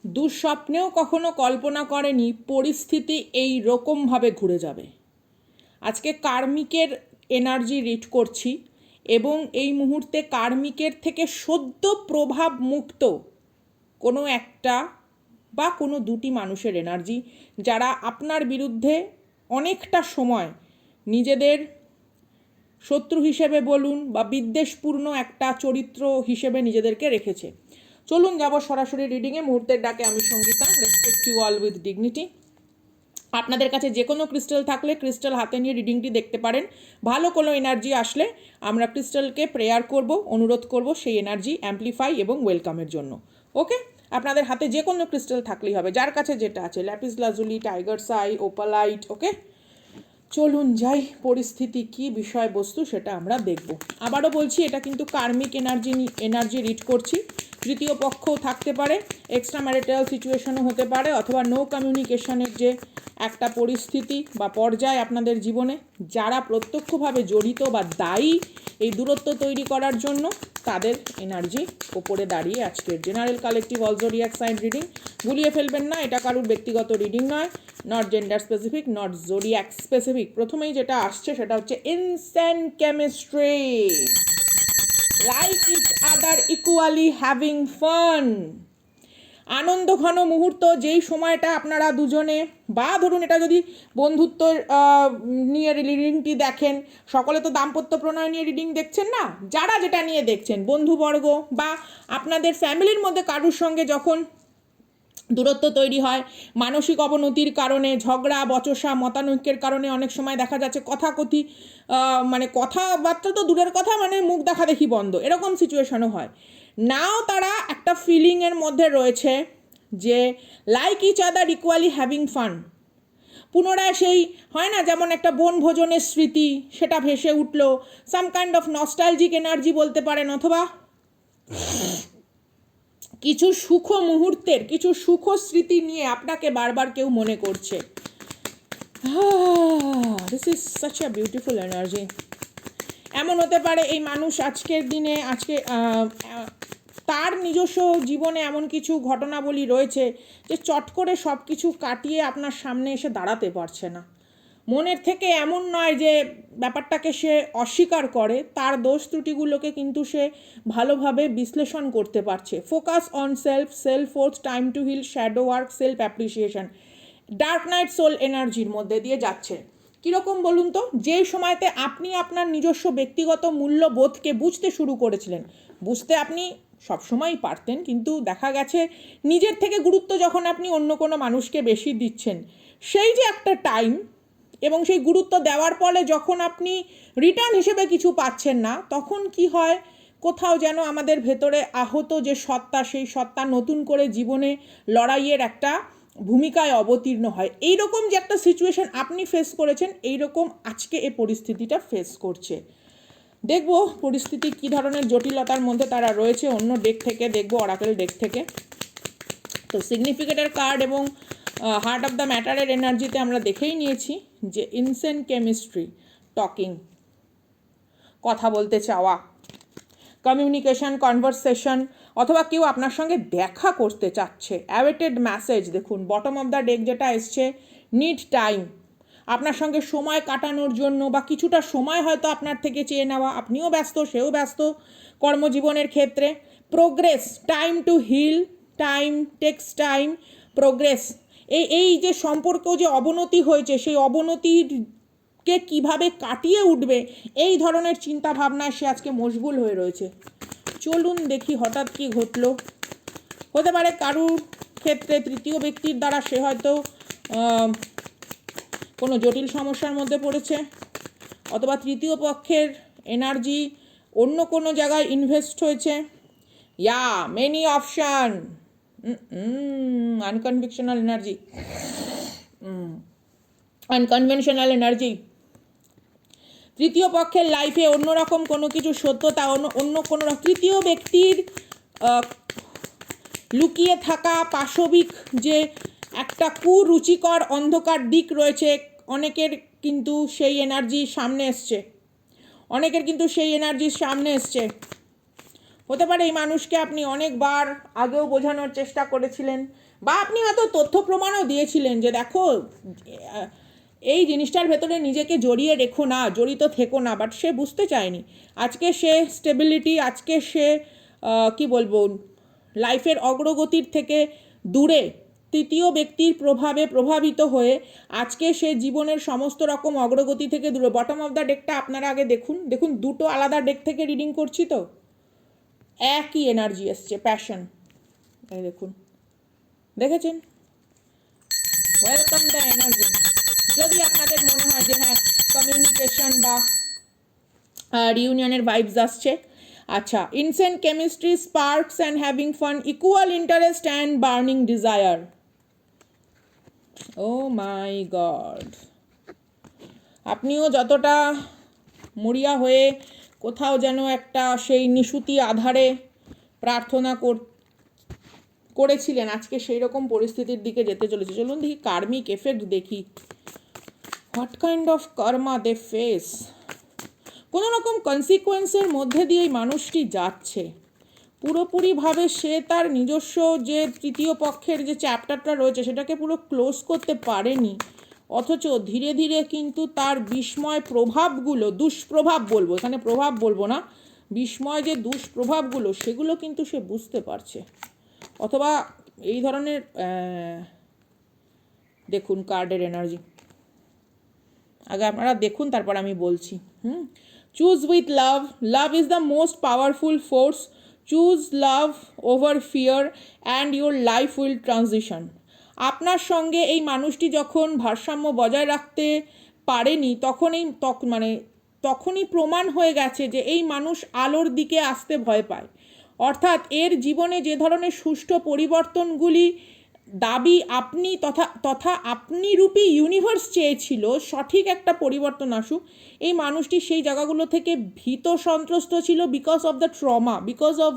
দুঃস্বপ্নেও কখনো কল্পনা করেনি পরিস্থিতি এই রকমভাবে ঘুরে যাবে। আজকে কার্মিকের এনার্জি রিড করছি এবং এই মুহূর্তে কার্মিকের থেকে সদ্য প্রভাব মুক্ত কোনো একটা বা কোনো দুটি মানুষের এনার্জি, যারা আপনার বিরুদ্ধে অনেকটা সময় নিজেদের শত্রু হিসেবে বলুন বা বিদ্বেষপূর্ণ একটা চরিত্র হিসেবে নিজেদেরকে রেখেছে। চলুন যাব সরাসরি রিডিংয়ে। মুহূর্তের ডাকে আমি Sangeeta, respect you all with dignity. আপনাদের কাছে যে কোনো ক্রিস্টাল থাকলে ক্রিস্টাল হাতে নিয়ে রিডিংটি দেখতে পারেন। ভালো কোনো এনার্জি আসলে আমরা ক্রিস্টালকে প্রেয়ার করব, অনুরোধ করব সেই এনার্জি অ্যাম্পলিফাই এবং ওয়েলকামের জন্য। ওকে, আপনাদের হাতে যে কোনো ক্রিস্টাল থাকলেই হবে, যার কাছে যেটা আছে, ল্যাপিস লাজুলি, টাইগার সাই, ওপালাইট। ওকে, চলুন যাই, পরিস্থিতি কি বিষয়বস্তু সেটা আমরা দেখব। আবারও বলছি, এটা কিন্তু কার্মিক এনার্জি রিড করছি। তৃতীয় পক্ষও থাকতে পারে, এক্সট্রা ম্যারিটাল সিচুয়েশনও হতে পারে, অথবা নো কমিউনিকেশনের যে একটা পরিস্থিতি বা পর্যায় আপনাদের জীবনে, যারা প্রত্যক্ষভাবে জড়িত বা দায়ী এই দূরত্ব তৈরি করার জন্য, তাদের এনার্জি ওপরে দাঁড়িয়ে আজকের general collective all zodiac sign reading. গুলিয়ে ফেলবেন না, এটা কারুর ব্যক্তিগত রিডিং নয়, not gender specific, not zodiac specific. প্রথমেই যেটা আসছে সেটা হচ্ছে instant chemistry, like each other, equally having fun. আনন্দ ঘন মুহূর্ত, যেই সময়টা আপনারা দুজনে, বা ধরুন এটা যদি বন্ধুত্ব নিয়ে রিডিংটি দেখেন, সকলে তো দাম্পত্য প্রণয় নিয়ে রিডিং দেখছেন না, যারা যেটা নিয়ে দেখছেন, বন্ধুবর্গ বা আপনাদের ফ্যামিলির মধ্যে কারুর সঙ্গে যখন দূরত্ব তৈরি হয়, মানসিক অবনতির কারণে, ঝগড়া বচসা মতানৈক্যের কারণে অনেক সময় দেখা যাচ্ছে কথাকথি, মানে কথাবার্তা তো দূরের কথা, মানে মুখ দেখা দেখি বন্ধ, এরকম সিচুয়েশনও হয়। নাও তারা একটা ফিলিংয়ের মধ্যে রয়েছে যে like each other, equally having fun. পুনরায় সেই হয় না, যেমন একটা বনভোজনের স্মৃতি, সেটা ভেসে উঠলো, some kind of nostalgic energy বলতে পারেন, অথবা কিছু সুখ মুহূর্তের, কিছু সুখ স্মৃতি নিয়ে আপনাকে বারবার কেউ মনে করছে। This is such a beautiful energy. এমন হতে পারে এই মানুষ আজকের দিনে, তার নিজস্ব জীবনে এমন কিছু ঘটনাবলী রয়েছে যে চট করে সব কিছু কাটিয়ে আপনার সামনে এসে দাঁড়াতে পারছে না। মনের থেকে এমন নয় যে ব্যাপারটাকে সে অস্বীকার করে, তার দোষ ত্রুটিগুলোকে কিন্তু সে ভালোভাবে বিশ্লেষণ করতে পারছে। Focus on self force, time to heal, shadow work, self appreciation, dark night soul এনার্জির মধ্যে দিয়ে যাচ্ছে। কীরকম বলুন তো, যে সময়তে আপনি আপনার নিজস্ব ব্যক্তিগত মূল্যবোধকে বুঝতে শুরু করেছিলেন, বুঝতে আপনি সবসময়ই পারতেন, কিন্তু দেখা গেছে নিজের থেকে গুরুত্ব যখন আপনি অন্য কোনো মানুষকে বেশি দিচ্ছেন, সেই যে একটা টাইম এবং সেই গুরুত্ব দেওয়ার ফলে যখন আপনি রিটার্ন হিসেবে কিছু পাচ্ছেন না, তখন কি হয়, কোথাও যেন আমাদের ভেতরে আহত যে সত্তা, সেই সত্তা নতুন করে জীবনে লড়াইয়ের একটা ভূমিকায় অবতীর্ণ হয়। এইরকম যে একটা সিচুয়েশন আপনি ফেস করেছেন, এইরকম আজকে এই পরিস্থিতিটা ফেস করছে। দেখব পরিস্থিতি কী ধরনের জটিলতার মধ্যে তারা রয়েছে, অন্য ডেক থেকে দেখব, অরাকেল ডেক থেকে। তো সিগনিফিকেটের কার্ড এবং হার্ট অফ দ্য ম্যাটারের এনার্জিতে আমরা দেখেই নিয়েছি যে ইনসেন্ট কেমিস্ট্রি, টকিং, কথা বলতে চাওয়া, কমিউনিকেশন, কনভারসেশন, অথবা কেউ আপনার সঙ্গে দেখা করতে চাচ্ছে, অ্যাওয়েটেড মেসেজ। দেখুন বটম অফ দ্য ডেক যেটা এসছে, নিড টাইম, আপনার সঙ্গে সময় কাটানোর জন্য বা কিছুটা সময় হয়তো আপনার থেকে চেয়ে নেওয়া, আপনিও ব্যস্ত সেও ব্যস্ত কর্মজীবনের ক্ষেত্রে। Progress, time to heal, time takes time, progress. এই যে সম্পর্ক যে অবনতি হয়েছে, সেই অবনতিরকে কিভাবে কাটিয়ে উঠবে, এই ধরনের চিন্তা ভাবনায় সে আজকে মশগুল হয়ে রয়েছে। চলুন দেখি হঠাৎ কি ঘটল। হতে পারে কারুর ক্ষেত্রে তৃতীয় ব্যক্তির দ্বারা সে হয়তো কোনো জটিল সমস্যার মধ্যে পড়েছে, অথবা তৃতীয় পক্ষের এনার্জি অন্য কোনো জায়গায় ইনভেস্ট হয়েছে। Yeah many option, unconventional energy, unconventional energy. তৃতীয় পক্ষের লাইফে অন্যরকম কোনো কিছু সত্যতা, অন্য কোনো তৃতীয় ব্যক্তির লুকিয়ে থাকা পাশবিক যে একটা কুরুচিকর অন্ধকার দিক রয়েছে, অনেকের কিন্তু সেই এনার্জি সামনে এসছে, হতে পারে এই মানুষকে আপনি অনেকবার আগেও বোঝানোর চেষ্টা করেছিলেন, বা আপনি হয়তো তথ্য প্রমাণও দিয়েছিলেন যে দেখো এই জিনিসটার ভেতরে নিজেকে জড়িয়ে রেখো না, জড়িত থেকো না, বাট সে বুঝতে চায়নি। আজকে সে স্টেবিলিটি, আজকে সে কি বলবো, লাইফের অগ্রগতির থেকে দূরে তৃতীয় ব্যক্তির প্রভাবে প্রভাবিত হয়ে আজকে সে জীবনের সমস্ত রকম অগ্রগতি থেকে দূরে। বটম অফ দ্য ডেকটা আপনারা আগে দেখুন, দেখুন দুটো আলাদা ডেক থেকে রিডিং করছি তো একই এনার্জি এসছে, প্যাশন। এই দেখুন, দেখেছেন? Welcome the energy. যদি আপনাদের মনে হয় যে হ্যাঁ কমিউনিকেশন বা রিউনিয়নের ভাইবস আসছে, আচ্ছা, instant chemistry, sparks and having fun, equal interest and burning desire. Oh my god, আপনিও যতটা মরিয়া হয়ে কোথাও যেন একটা সেই নিশুতি আধারে প্রার্থনা করেছিলেন, আজকে সেই রকম পরিস্থিতির দিকে যেতে চলেছে। চলুন দেখি কার্মিক এফেক্ট দেখি, what kind of karma they face. কোনো রকম কনসিকোয়েন্সের মধ্যে দিয়ে এই মানুষটি যাচ্ছে, পুরোপুরিভাবে সে তার নিজস্ব যে তৃতীয় পক্ষের যে চ্যাপ্টারটা রয়েছে সেটাকে পুরো ক্লোজ করতে পারেনি, অথচ ধীরে ধীরে কিন্তু তার বিস্ময় প্রভাবগুলো, দুষ্প্রভাব বলবো, এখানে প্রভাব বলবো না, বিস্ময় যে দুষ্প্রভাবগুলো সেগুলো কিন্তু সে বুঝতে পারছে। অথবা এই ধরনের দেখুন কার্ডের এনার্জি আগে আপনারা দেখুন, তারপর আমি বলছি। Choose with love, love is the most powerful force, choose love over fear and your life will transition. আপনার সঙ্গে এই মানুষটি যখন ভারসাম্য বজায় রাখতে পারেনি তখনই প্রমাণ হয়ে গেছে যে এই মানুষ আলোর দিকে আসতে ভয় পায়। অর্থাৎ এর জীবনে যে ধরনের সুষ্ঠু পরিবর্তনগুলি দাবি আপনি তথা আপনি রূপী ইউনিভার্স চেয়েছিল সঠিক একটা পরিবর্তন আসুক, এই মানুষটি সেই জায়গাগুলো থেকে ভীত সন্ত্রস্ত ছিল, because of the trauma, because of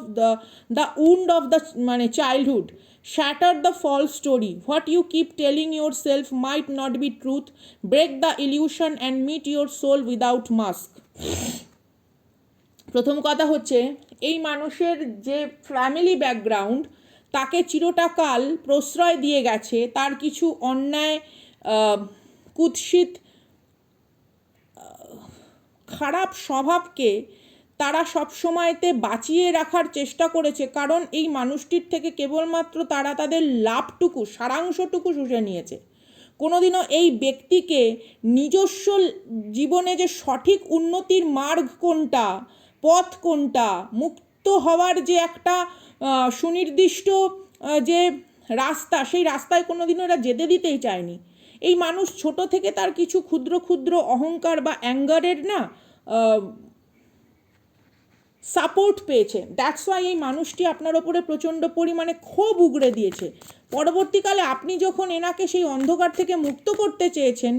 the wound of the childhood, shatter the false story, what you keep telling yourself might not be truth, break the illusion and meet your soul without mask. প্রথম কথা হচ্ছে এই মানুষের যে family background তাকে চিরটাকাল প্রশ্রয় দিয়ে গেছে, তার কিছু অন্যায় কুৎসিত খারাপ স্বভাবকে তারা সবসময়তে বাঁচিয়ে রাখার চেষ্টা করেছে, কারণ এই মানুষটির থেকে কেবলমাত্র তারা তাদের লাভটুকু, সারাংশটুকু শুষে নিয়েছে। কোনোদিনও এই ব্যক্তিকে নিজস্ব জীবনে যে সঠিক উন্নতির মার্গ কোনটা, পথ কোনটা, মুক্ত হওয়ার যে একটা সুনির্দিষ্ট যে রাস্তা, সেই রাস্তায় কোনোদিনও এরা যেতে দিতেই চায়নি। এই মানুষ ছোট থেকে তার কিছু ক্ষুদ্র ক্ষুদ্র অহংকার বা অ্যাঙ্গারের সাপোর্ট পেয়েছে। দ্যাটস ওয়াই এই মানুষটি আপনার ওপরে প্রচণ্ড পরিমাণে ক্ষোভ উগড়ে দিয়েছে। পরবর্তীকালে আপনি যখন এনাকে সেই অন্ধকার থেকে মুক্ত করতে চেয়েছেন,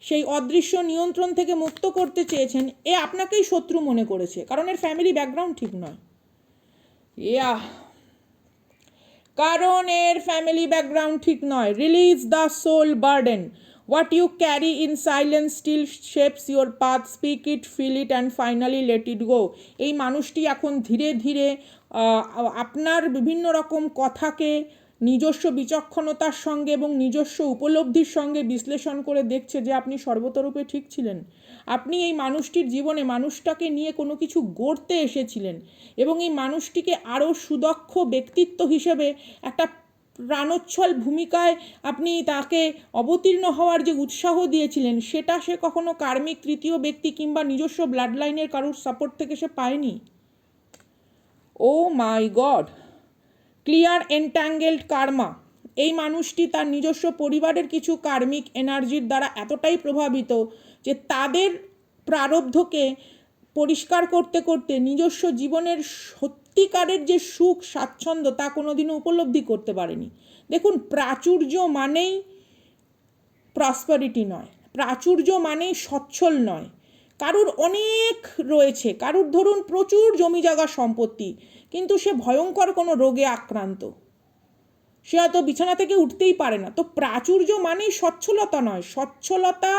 সেই অদৃশ্য নিয়ন্ত্রণ থেকে মুক্ত করতে চেয়েছেন, এ আপনাকেই শত্রু মনে করেছে, কারণ এর ফ্যামিলি ব্যাকগ্রাউন্ড ঠিক নয়। কারণ এর ফ্যামিলি ব্যাকগ্রাউন্ড ঠিক নয়। Release the soul burden, what you carry in silence still shapes your path, speak it, feel it and finally let it go. এই মানুষটি এখন ধীরে ধীরে আপনার বিভিন্ন রকম কথাকে নিজস্ব বিচক্ষণতার সঙ্গে এবং নিজস্ব উপলব্ধির সঙ্গে বিশ্লেষণ করে দেখছে যে আপনি সর্বতরূপে ঠিক ছিলেন। আপনি এই মানুষটির জীবনে মানুষটাকে নিয়ে কোনো কিছু গড়তে এসেছিলেন এবং এই মানুষটিকে আরও সুদক্ষ ব্যক্তিত্ব হিসেবে একটা প্রাণোচ্ছল ভূমিকায় আপনি তাকে অবতীর্ণ হওয়ার যে উৎসাহ দিয়েছিলেন, সেটা সে কখনো কার্মিক তৃতীয় ব্যক্তি কিংবা নিজস্ব ব্লাড লাইনের কারোর সাপোর্ট থেকে সে পায়নি। ও মাই গড, ক্লিয়ার এনট্যাঙ্গেলড কার্মা। এই মানুষটি তার নিজস্ব পরিবারের কিছু কার্মিক এনার্জির দ্বারা এতটাই প্রভাবিত যে তাদের প্রারব্ধকে পরিষ্কার করতে করতে নিজস্ব জীবনের সত্যিকারের যে সুখ স্বাচ্ছন্দ্য তা কোনোদিনও উপলব্ধি করতে পারেনি। দেখুন, প্রাচুর্য মানেই প্রসপারিটি নয়, প্রাচুর্য মানেই সচ্ছল নয়। কারুর অনেক রয়েছে, কারুর ধরুন প্রচুর জমি জায়গা সম্পত্তি, কিন্তু সে ভয়ঙ্কর কোনো রোগে আক্রান্ত, সে হয়তো বিছানা থেকে উঠতেই পারে না। তো প্রাচুর্য মানেই সচ্ছলতা নয়, সচ্ছলতা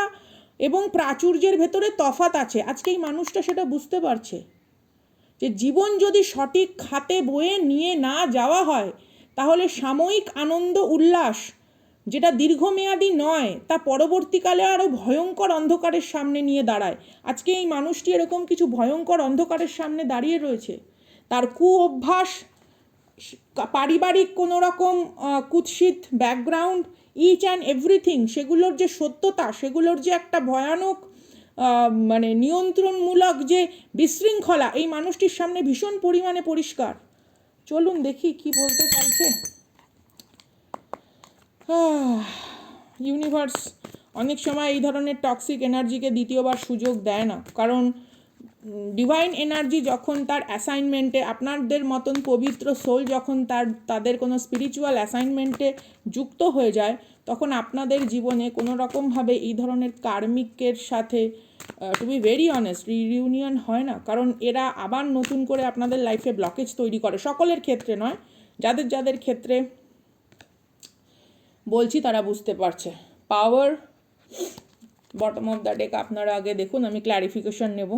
এবং প্রাচুর্যের ভেতরে তফাৎ আছে। আজকে এই মানুষটা সেটা বুঝতে পারছে যে জীবন যদি সঠিক খাতে বয়ে নিয়ে না যাওয়া হয় তাহলে সাময়িক আনন্দ উল্লাস যেটা দীর্ঘমেয়াদী নয় তা পরবর্তীকালে আরও ভয়ঙ্কর অন্ধকারের সামনে নিয়ে দাঁড়ায়। আজকে এই মানুষটি এরকম কিছু ভয়ঙ্কর অন্ধকারের সামনে দাঁড়িয়ে রয়েছে। তার অভ্যাস, পারিবারিক কোনো রকম কুৎসিত ব্যাকগ্রাউন্ড, ইচ অ্যান্ড এভরিথিং, সেগুলোর যে সত্যতা, সেগুলোর যে একটা ভয়ানক মানে নিয়ন্ত্রণমূলক যে বিশৃঙ্খলা এই মানুষটির সামনে ভীষণ পরিমাণে পরিষ্কার। চলুন দেখি কি বলতে চাইছে। ইউনিভার্স অনেক সময় এই ধরনের টক্সিক এনার্জিকে দ্বিতীয়বার সুযোগ দেয় না, কারণ ডিভাইন এনার্জি যখন তার অ্যাসাইনমেন্টে, আপনাদের মতন পবিত্র সোল যখন তাদের কোনো স্পিরিচুয়াল অ্যাসাইনমেন্টে যুক্ত হয়ে যায়, তখন আপনাদের জীবনে কোনো রকমভাবে এই ধরনের কার্মিকের সাথে to be very honest reunion হয় না, কারণ এরা আবার নতুন করে আপনাদের লাইফে ব্লকেজ তৈরি করে। সকলের ক্ষেত্রে নয়, যাদের যাদের ক্ষেত্রে বলছি তারা বুঝতে পারছে। পাওয়ার বটম অফ দ্য ডেক আপনারা আগে দেখুন, আমি ক্ল্যারিফিকেশন নেব।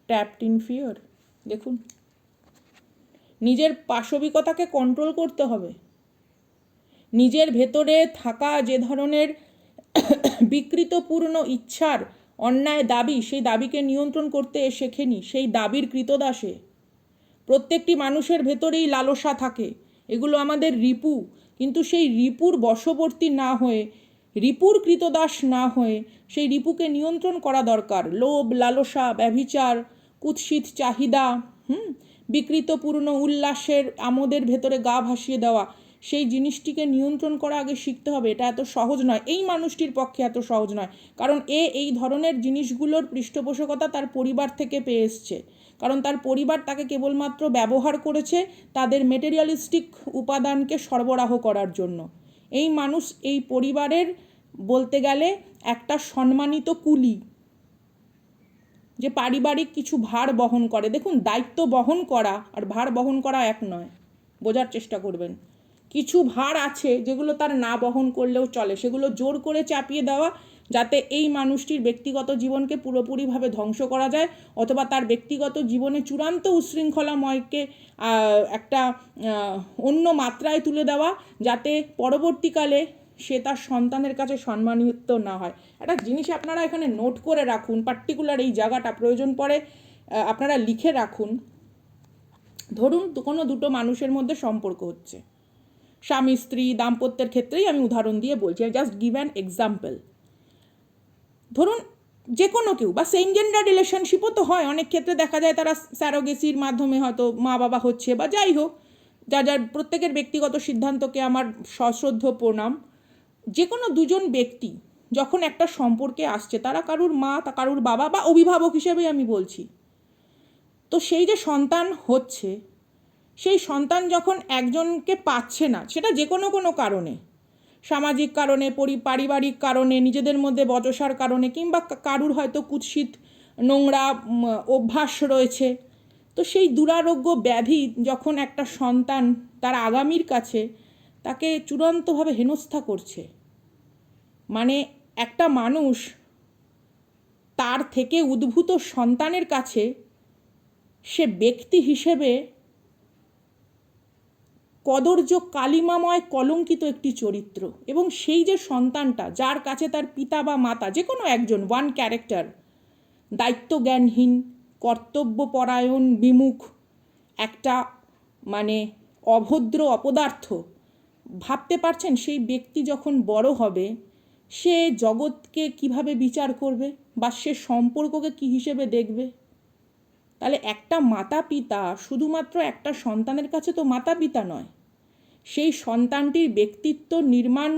ট্যাপড ইন ফিয়ার, দেখুন নিজের পাশবিকতাকে কন্ট্রোল করতে হবে। নিজের ভেতরে থাকা যে ধরনের বিকৃতপূর্ণ ইচ্ছার অন্যায় দাবি, সেই দাবিকে নিয়ন্ত্রণ করতে শেখেনি, সেই দাবির কৃতদাসে। প্রত্যেকটি মানুষের ভেতরেই লালসা থাকে, এগুলো আমাদের রিপু, কিন্তু সেই রিপুর বশবর্তী না হয়ে, রিপুর কৃতদাস না হয়ে সেই রিপুকে নিয়ন্ত্রণ করা দরকার। লোভ, লালসা, ব্যভিচার, কুৎসিত চাহিদা, বিকৃতপূর্ণ উল্লাসের আমোদের ভেতরে গা ভাসিয়ে দেওয়া, সেই জিনিসটিকে নিয়ন্ত্রণ করা আগে শিখতে হবে। এটা এত সহজ নয়, এই মানুষটির পক্ষে এত সহজ নয়, কারণ এই ধরনের জিনিসগুলোর পৃষ্ঠপোষকতা তার পরিবার থেকে পেয়ে এসছে। কারণ তার পরিবার তাকে কেবলমাত্র ব্যবহার করেছে তাদের মেটেরিয়ালিস্টিক উপাদানকে সরবরাহ করার জন্য। এই মানুষ এই পরিবারের বলতে গেলে একটা সম্মানিত কুলি, যে পারিবারিক কিছু ভার বহন করে। দেখুন, দায়িত্ব বহন করা আর ভার বহন করা এক নয়, বোঝার চেষ্টা করবেন। কিছু ভার আছে যেগুলো তার না বহন করলেও চলে, সেগুলো জোর করে চাপিয়ে দেওয়া, যাতে এই মানুষটির ব্যক্তিগত জীবনকে পুরোপুরিভাবে ধ্বংস করা যায়, অথবা তার ব্যক্তিগত জীবনে চূড়ান্ত উচ্ছৃঙ্খলাময়কে একটা অন্য মাত্রায় তুলে দেওয়া, যাতে পরবর্তীকালে সে তার সন্তানের কাছে সম্মানিত না হয়। একটা জিনিস আপনারা এখানে নোট করে রাখুন, পার্টিকুলার এই জায়গাটা প্রয়োজন পড়ে আপনারা লিখে রাখুন। ধরুন কোনো দুটো মানুষের মধ্যে সম্পর্ক হচ্ছে, স্বামী স্ত্রী, দাম্পত্যের ক্ষেত্রেই আমি উদাহরণ দিয়ে বলছি, জাস্ট গিভ অ্যান এক্সাম্পল। ধরুন যে কোনো কেউ, বা সেম জেন্ডার রিলেশনশিপও তো হয় অনেক ক্ষেত্রে, দেখা যায় তারা স্যারোগেসির মাধ্যমে হয়তো মা বাবা হচ্ছে, বা যাই হোক, যার প্রত্যেকের ব্যক্তিগত সিদ্ধান্তকে আমার সশ্রদ্ধ প্রণাম। যে কোনো দুজন ব্যক্তি যখন একটা সম্পর্কে আসছে, তারা কারুর মা, কারুর বাবা, বা অভিভাবক হিসেবেই আমি বলছি, তো সেই যে সন্তান হচ্ছে, সেই সন্তান যখন একজনকে পাচ্ছে না, সেটা যে কোনো কারণে, সামাজিক কারণে, পারিবারিক কারণে, নিজেদের মধ্যে বচসার কারণে, কিংবা কারুর হয়তো কুৎসিত নোংরা অভ্যাস রয়েছে, তো সেই দুরারোগ্য ব্যাধি যখন একটা সন্তান তার আগামীর কাছে তাকে চূড়ান্তভাবে হেনস্থা করছে, মানে একটা মানুষ তার থেকে উদ্ভূত সন্তানের কাছে সে ব্যক্তি হিসেবে কদর্য, কালিমাময়, কলঙ্কিত একটি চরিত্র। এবং সেই যে সন্তানটা, যার কাছে তার পিতা বা মাতা, যে কোনো একজন, ওয়ান ক্যারেক্টার, দায়িত্বজ্ঞানহীন, কর্তব্যপরায়ণ, বিমুখ, একটা মানে অভদ্র অপদার্থ, ভাবতে পারছেন সেই ব্যক্তি যখন বড় হবে সে জগৎকে কিভাবে বিচার করবে, বা সে সম্পর্ককে কী হিসেবে দেখবে? তাহলে একটা মাতা পিতা শুধুমাত্র একটা সন্তানের কাছে তো মাতা পিতা নয়, সেই সন্তানটির ব্যক্তিত্ব নির্মাণ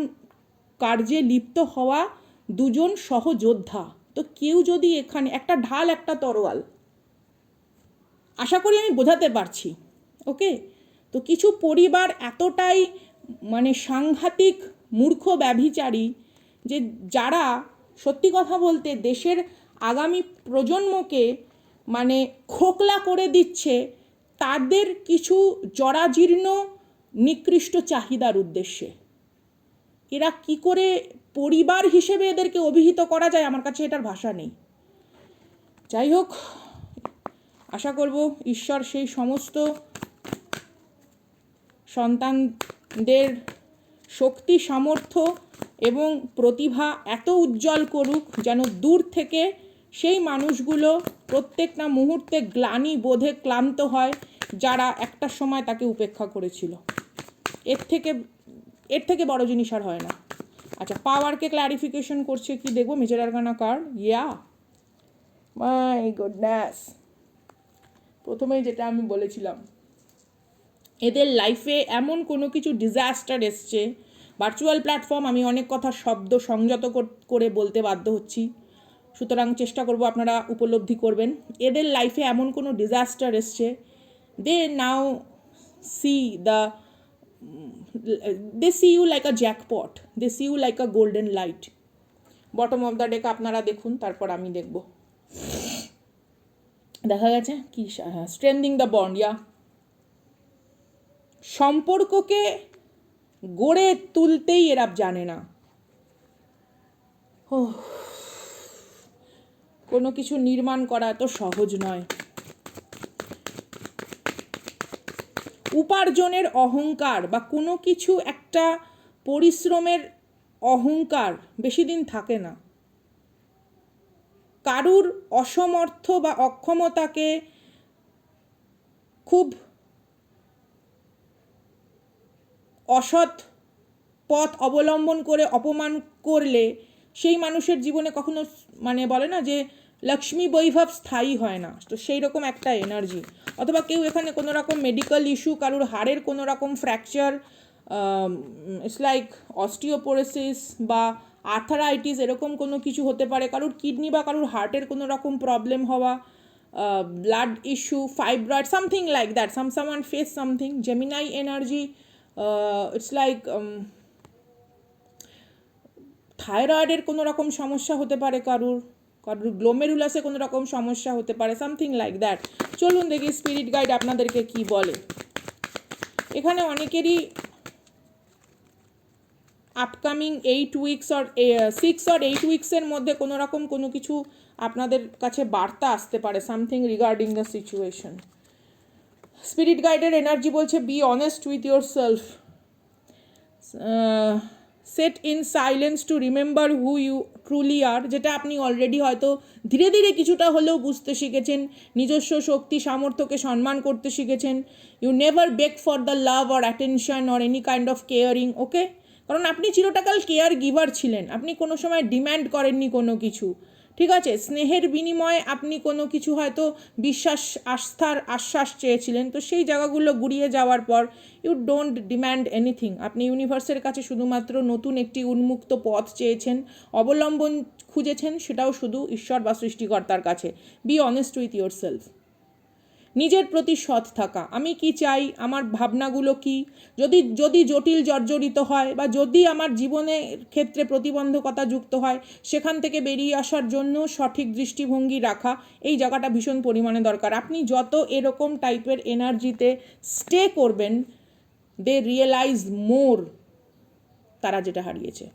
কার্যে লিপ্ত হওয়া দুজন সহযোদ্ধা। তো কেউ যদি এখানে একটা ঢাল, একটা তরোয়াল, আশা করি আমি বোঝাতে পারছি, ওকে? তো কিছু পরিবার এতটাই মানে সাংঘাতিক মূর্খ ব্যভিচারী, যে যারা সত্যি কথা বলতে দেশের আগামী প্রজন্মকে মানে খোকলা করে দিচ্ছে তাদের কিছু জরাজীর্ণ নিকৃষ্ট চাহিদার উদ্দেশ্যে। এরা কি করে পরিবার হিসেবে এদেরকে অভিহিত করা যায়, আমার কাছে এটার ভাষা নেই। যাই হোক, আশা করব ঈশ্বর সেই সমস্ত সন্তানদের শক্তি, সামর্থ্য এবং প্রতিভা এত উজ্জ্বল করুক যেন দূর থেকে সেই মানুষগুলো প্রত্যেকটা মুহূর্তে গ্লানি বোধে ক্লান্ত হয় যারা একটা সময় তাকে উপেক্ষা করেছিল। এর থেকে বড় জিনিস আর হয় না। আচ্ছা, পাওয়ারকে ক্ল্যারিফিকেশন করছে কি দেখবো, major arcana card. Yeah my goodness, প্রথমেই যেটা আমি বলেছিলাম, এদের লাইফে এমন কোনো কিছু ডিজাস্টার এসছে। ভার্চুয়াল প্ল্যাটফর্ম, আমি অনেক কথা শব্দ সংযত করে বলতে বাধ্য হচ্ছি, সুতরাং চেষ্টা করব আপনারা উপলব্ধি করবেন। এদের লাইফে এমন কোনো ডিজাস্টার এসছে, they now see they see you like a jackpot, they see you like a golden light. Bottom of the deck আপনারা দেখুন, তারপর আমি দেখব। দেখা গেছে কি স্ট্রেংথেনিং দ্য বন্ড, ইয়া সম্পর্ককে গড়ে তুলতেই এরা জানে না। কোনো কিছু নির্মাণ করা এত সহজ নয়। উপার্জনের অহংকার বা কোনো কিছু একটা পরিশ্রমের অহংকার বেশি দিন থাকে না। কারুর অসমর্থ বা অক্ষমতাকে খুব অসৎ পথ অবলম্বন করে অপমান করলে সেই মানুষের জীবনে কখনো বলে না যে লক্ষ্মী বৈভব স্থায়ী হয় না, তো সেই রকম একটা এনার্জি। অথবা কেউ এখানে কোনো রকম মেডিকেল ইস্যু, কারুর হাড়ের কোনো রকম ফ্র্যাকচার, ইটস লাইক অস্টিওপোরোসিস বা আর্থারাইটিস, এরকম কোনো কিছু হতে পারে। কারুর কিডনি বা কারুর হার্টের কোনো রকম প্রবলেম হওয়া, blood issue, fibroid, something like that. Someone face something. Gemini energy, it's like থাইরয়েডের কোনো রকম সমস্যা হতে পারে, কারুর গ্লোমেরুলাসে কোনো রকম সমস্যা হতে পারে, সামথিং লাইক দ্যাট। চলুন দেখি স্পিরিট গাইড আপনাদেরকে কি বলে। এখানে অনেকেরই আপকামিং 8 উইকস অর 6 অর 8 উইকসের মধ্যে কোনো রকম কোনো কিছু আপনাদের কাছে বার্তা আসতে পারে, something regarding the situation. Spirit গাইডের এনার্জি বলছে be honest with your self, sit in silence to remember who you truly are, যেটা আপনি অলরেডি হয়তো ধীরে ধীরে কিছুটা হলেও বুঝতে শিখেছেন। নিজস্ব শক্তি সামর্থ্যকে সম্মান করতে শিখেছেন। You never beg for the love or attention or any kind of caring, okay? কারণ আপনি চিরটাকাল কেয়ার গিভার ছিলেন, আপনি কোনো সময় ডিম্যান্ড করেননি কোনো কিছু, ঠিক আছে? স্নেহের বিনিময়ে আপনি কোনো কিছু হয়তো বিশ্বাস, আস্থার আশ্বাস চেয়েছিলেন, তো সেই জায়গাগুলো গুড়িয়ে যাওয়ার পর ইউ ডোন্ট ডিম্যান্ড এনিথিং। আপনি ইউনিভার্সের কাছে শুধুমাত্র নতুন একটি উন্মুক্ত পথ চেয়েছেন, অবলম্বন খুঁজেছেন, সেটাও শুধু ঈশ্বর বা সৃষ্টিকর্তার কাছে। B honest with your self, নিজের প্রতি সৎ থাকা। আমি কি চাই, আমার ভাবনাগুলো কি, যদি জটিল জর্জরিত হয় বা যদি আমার জীবনের ক্ষেত্রে প্রতিবন্ধকতা যুক্ত হয়, সেখান থেকে বেরিয়ে আসার জন্য সঠিক দৃষ্টিভঙ্গি রাখা, এই জায়গাটা ভীষণ পরিমাণে দরকার। আপনি যত এরকম টাইপের এনার্জিতে স্টে করবেন, দে রিয়েলাইজ মোর তারা যেটা হারিয়েছে।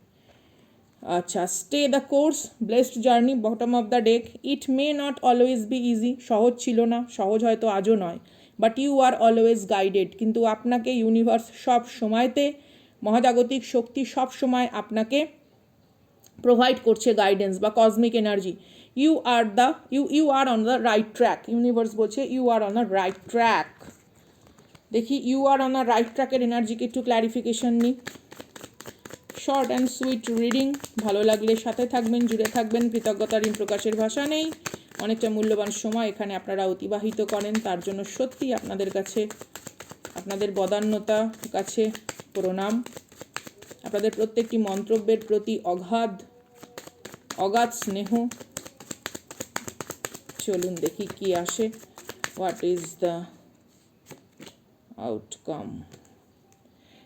আচ্ছা, stay the course, blessed journey, bottom of the deck. It may not always be easy, সহজ ছিল না, সহজ হয়তো আজও নয়, but you are always guided. কিন্তু আপনাকে ইউনিভার্স সব সময়তে, মহাজাগতিক শক্তি সব সময় আপনাকে প্রোভাইড করছে গাইডেন্স বা cosmic energy. You are on the right track. Universe বলছে you are on the right track. দেখি you are on the right ট্র্যাকের এনার্জিকে একটু ক্ল্যারিফিকেশন নিই। শর্ট অ্যান্ড সুইট রিডিং, ভালো লাগলে সাথে থাকবেন, জুড়ে থাকবেন। কৃতজ্ঞতার ঋণ প্রকাশের ভাষা নেই। অনেকটা মূল্যবান সময় এখানে আপনারা অতিবাহিত করেন, তার জন্য সত্যি আপনাদের কাছে, আপনাদের বদান্যতা কাছে প্রণাম। আপনাদের প্রত্যেকটি মন্তব্যের প্রতি অগাধ স্নেহ। চলুন দেখি কি আসে। What is the outcome?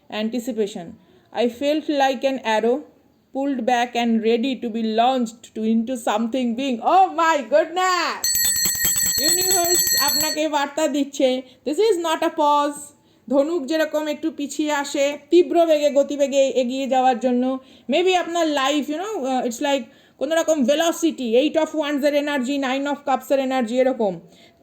Anticipation. I felt like an arrow pulled back and ready to be launched into something big. Oh my goodness! Universe আপনাকে বার্তা দিচ্ছে, this is not a pause. ধনুক যেরকম একটু পিছিয়ে আসে তীব্র বেগে, গতিবেগে এগিয়ে যাওয়ার জন্য, মেবি আপনার লাইফ ইটস লাইক কোনো রকম ভেলোসিটি, 8 of Wands এর এনার্জি, 9 of Cups এর এনার্জি, এরকম।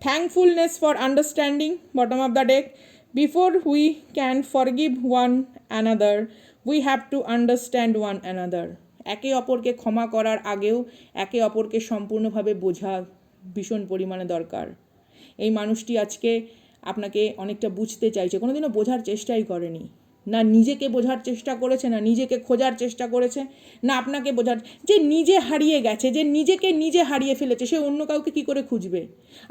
Thankfulness for understanding, bottom of the deck. Before we can forgive one another, we have to understand one another. একে অপরকে ক্ষমা করার আগেও একে অপরকে সম্পূর্ণভাবে বোঝা ভীষণ পরিমাণে দরকার। এই মানুষটি আজকে আপনাকে অনেকটা বুঝতে চাইছে, কোনোদিনও বোঝার চেষ্টাই করেনি, না নিজেকে বোঝার চেষ্টা করেছে, না নিজেকে খোঁজার চেষ্টা করেছে, না আপনাকে বোঝার, যে নিজে হারিয়ে গেছে, যে নিজেকে নিজে হারিয়ে ফেলেছে, সে অন্য কাউকে কি করে খুঁজবে?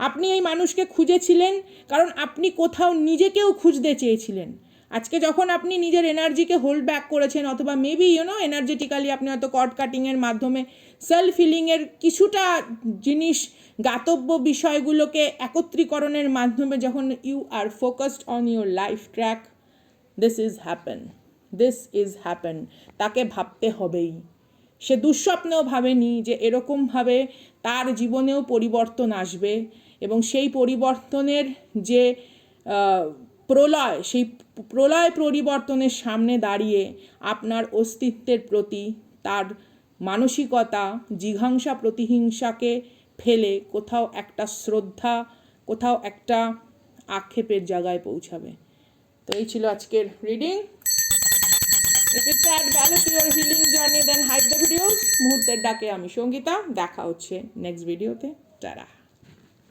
আপনি এই মানুষকে খুঁজেছিলেন কারণ আপনি কোথাও নিজেকেও খুঁজতে চেয়েছিলেন। আজকে যখন আপনি নিজের এনার্জিকে হোল্ড ব্যাক করেছেন, অথবা মেবি এনার্জেটিক্যালি আপনি হয়তো কর্ড কাটিংয়ের মাধ্যমে সেলফ হিলিংয়ের কিছুটা জিনিস, জ্ঞাতব্য বিষয়গুলোকে একত্রীকরণের মাধ্যমে যখন you are focused on your life track, this is happen. তাকে ভাবতে হবেই। সে দুঃস্বপ্নেও ভাবেনি যে এরকমভাবে তার জীবনেও পরিবর্তন আসবে, এবং সেই পরিবর্তনের যে প্রলয়, সেই প্রলয় পরিবর্তনের সামনে দাঁড়িয়ে আপনার অস্তিত্বের প্রতি তার মানসিকতা, জিঘাংসা প্রতিহিংসাকে ফেলে কোথাও একটা শ্রদ্ধা, কোথাও একটা আক্ষেপের জায়গায় পৌঁছাবে। তো এই ছিল আজকের reading. If it's add value to your healing journey, then hide the videos. মুহূর্তের ডাকে আমি সঙ্গীতা, দেখা হচ্ছে নেক্সট ভিডিওতে। টাটা।